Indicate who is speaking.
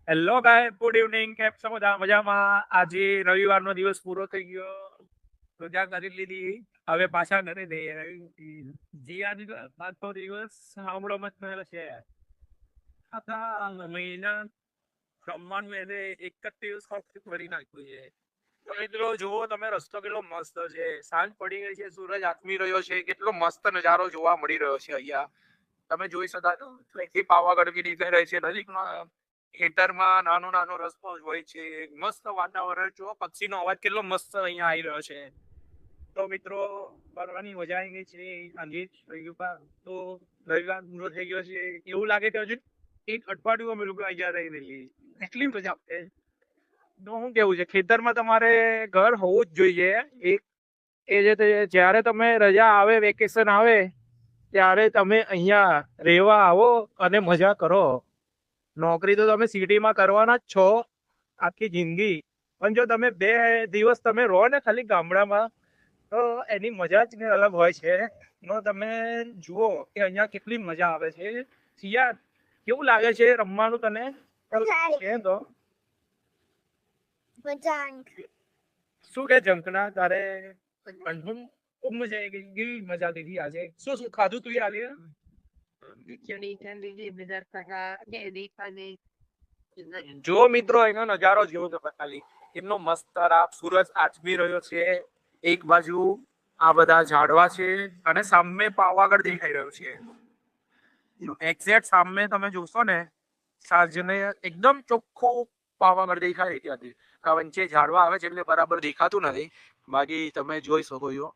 Speaker 1: Hello ગાય, good evening. કેમ છો બધા? મજામાં? આજે રવિવારનો દિવસ પૂરો થઈ ગયો. રજા કરી લીધી. હવે પાછા ઘરે જઈએ. જીયાની આજનો દિવસ સાંભળવામાં જ થયેલો છે. આખા મહિના જમવાનું એને એક જ દિવસ કરી નાખ્યું છે. તો મિત્રો જુઓ તમે, રસ્તો કેટલો મસ્ત છે. સાંજ પડી ગઈ છે, સૂરજ આથમી રહ્યો છે. કેટલો મસ્ત નજારો જોવા મળી રહ્યો છે અહીંયા. તમે જોઈ શકો છો અહીંથી પાવાગઢ બી દેખાઈ રહી છે નજીકમાં. ખેતરમાં નાનો નાનો રસ્તો હોય છે. મસ્ત વાતાવરણ જો, પક્ષીનો અવાજ કેટલો મસ્ત અહીંયા આવી રહ્યો છે. તો મિત્રો, ફરવાની મજા આવી ગઈ છે. આજે રવિવાર તો રવિવાર પૂરો થઈ ગયો છે. એવું લાગે કે હજુ એક અઠવાડિયું અમે લોકો અહીંયા રહી રહીએ. એટલી મજા આવે. તો શું કેવું છે, ખેતરમાં તમારે ઘર હોવું જ જોઈએ. એક એ જે જ્યારે તમે રજા આવે, વેકેશન આવે, ત્યારે તમે અહીંયા રહેવા આવો અને મજા કરો. નોકરી તો તમે સિટીમાં કરવાના જ છો આખી જિંદગી. પણ જો તમે 2 દિવસ તમે રહો ને ખાલી ગામડામાં, તો એની મજા જ કંઈક અલગ હોય છે. તો તમે જુઓ કે અહીંયા કેટલી મજા આવે છે. સિયા, કેવું લાગે છે રમવાનું તને? છે તો શું કે જંકના તારે ખૂબ મજા આવી ગઈ. કેવી મજા લીધી આજે? શું શું ખાધું તું આજે? જો મિત્રો, એનો નજારો જેવો તમે ખાલી. કેટલો મસ્ત સૂરજ આથમી રહ્યો છે. એક બાજુ આ બધા ઝાડવા છે અને સામે પાવાગઢ દેખાઈ રહ્યો છે. એક્ઝેક્ટ સામે તમે જોશો ને, સાંજને એકદમ ચોખ્ખું પાવાગઢ દેખાય ત્યાંથી. આ વચ્ચે ઝાડવા આવે છે એટલે બરાબર દેખાતું નથી. બાકી તમે જોઈ શકો છો